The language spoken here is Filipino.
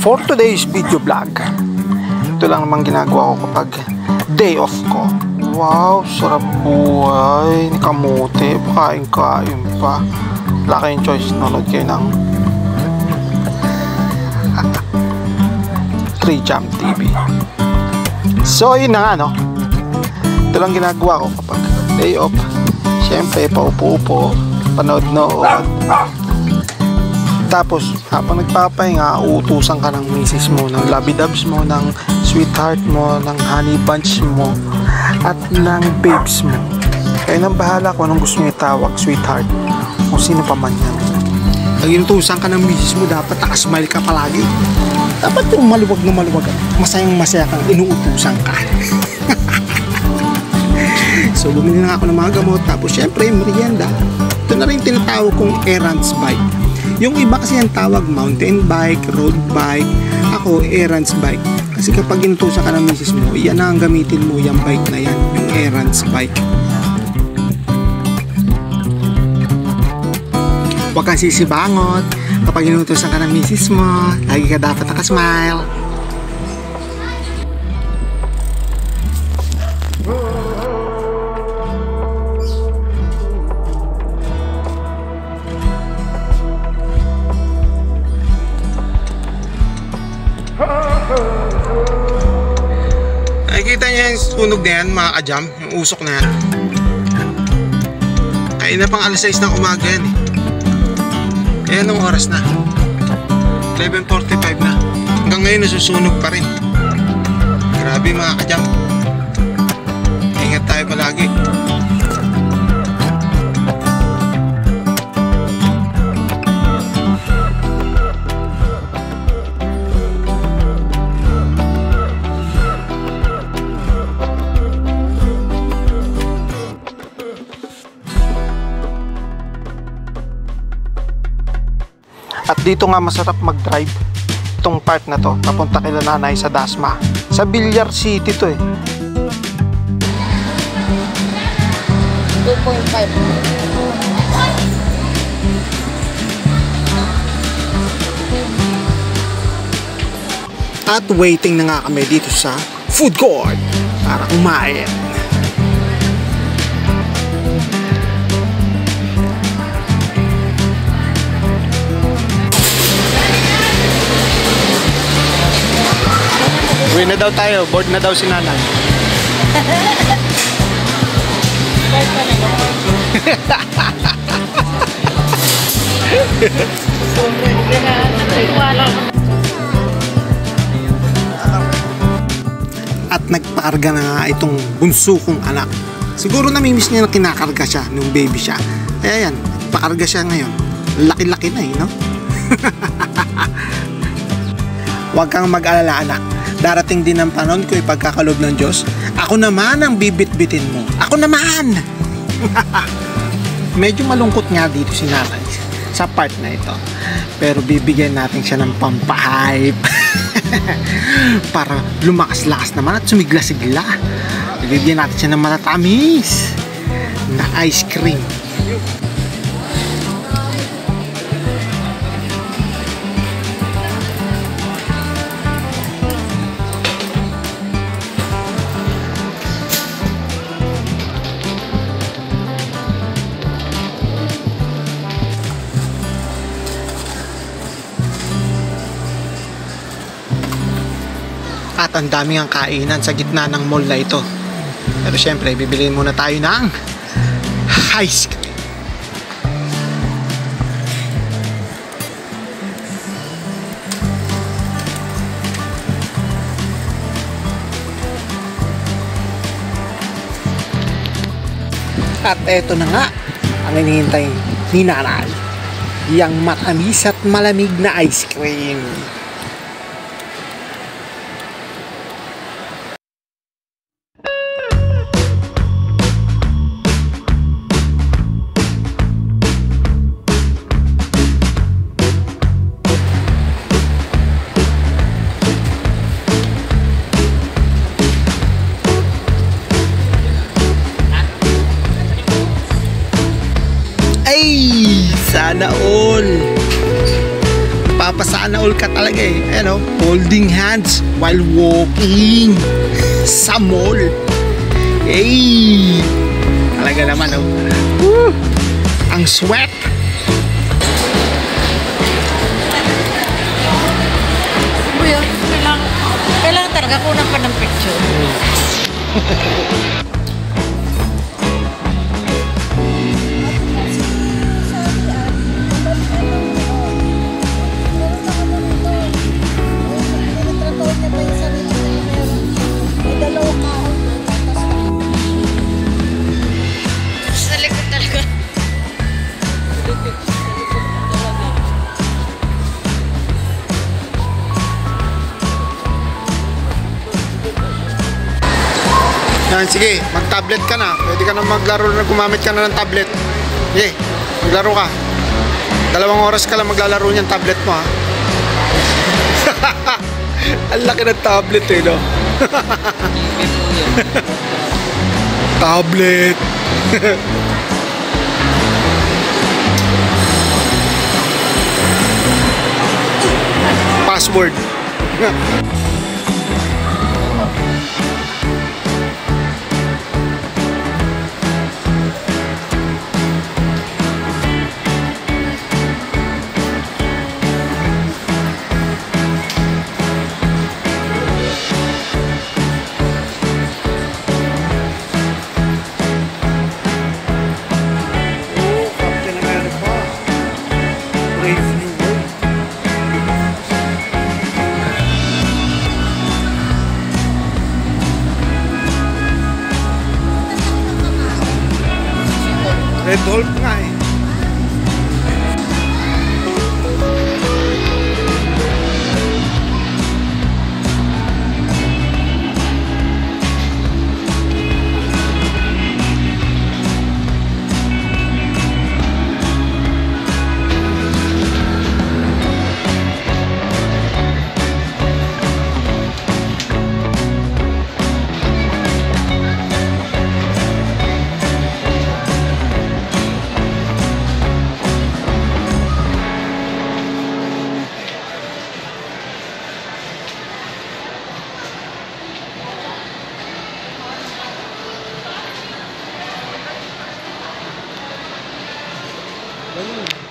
For today's video vlog, ito lang naman ginagawa ko kapag day off ko. Wow, sarap buhay, kamote, kain-kain pa. Wala kayong choice, nanood kayo ng 3Jam TV. So yun na nga, no? Ito lang ginagawa ko kapag day off. Siyempre, paupo-upo, panood-nood. Tapos, habang nagpapahinga, uutusan ka ng misis mo, ng lovey-dubs mo, ng sweetheart mo, ng honey bunch mo, at ng babes mo. Kaya nang bahala kung anong gusto mo itawag, sweetheart, kung sino pa man yan. Pag inutusan ka ng misis mo, dapat nakasmile ka palagi. Dapat yung maluwag na maluwag, masayang masaya kang inuutusan ka. So, bumili na ako ng mga gamot, tapos syempre, merienda. Ito na rin tinatawag kong errands bike. Yung iba kasi yung tawag mountain bike, road bike. Ako, errands bike. Kasi kapag inutusan ka ng misis mo, yan na ang gamitin mo, yung bike na yan, yung errands bike. Huwag kang sisibangot. Kapag inutusan ka ng misis mo, lagi ka dapat nakasmile. Nakikita niyo yung sunog na yan, mga kajam, yung usok na yan. Ay na pang alas 6 ng umaga yan eh. Eh anong oras na? 11:45 na. Hanggang ngayon nasusunog pa rin. Grabe mga kajam. Ingat tayo palagi. At dito nga masarap mag-drive itong part na to, papunta kila nanay sa Dasma. Sa Villar City to eh. 2.5. At waiting na nga kami dito sa food court para kumain. Uwi na daw tayo, bored na daw si nanay. At nagpakarga na nga itong bunso kong anak. Siguro namimiss niya na kinakarga siya nung baby siya. Kaya yan, nagpakarga siya ngayon. Laki-laki na eh, no? Huwag kang mag-alala, anak. Darating din ang panahon ko ipagkakalob ng Diyos. Ako naman ang bibit-bitin mo. Ako naman! Medyo malungkot nga dito si nanay sa part na ito. Pero bibigyan natin siya ng pampahype. Para lumakas-lakas naman at sumigla-sigla. Bibigyan natin siya ng matatamis na ice cream. At ang daming ang kainan sa gitna ng mall na ito. Pero syempre, bibiliin muna tayo ng ice cream. At eto na nga ang hinihintay ni nanay. Yang matamis at malamig na ice cream. Ay, sana all. magpapasana all ka talaga eh. Ayan o, holding hands while walking sa mall. Hey! Talaga naman o. Woo! Ang sweat. Kuya, kailangan talaga kunan pa ng picture. Sa likod talaga. Yan, sige, mag-tablet ka na. Pwede ka na maglaro na gumamit ka na ng tablet. Sige, maglaro ka. 2 oras ka lang maglalaro niyan tablet mo ha. Ang laki ng tablet eh, no? Tablet. Password. Captain America. Brave New World. Red Hulk nga eh. Ganun.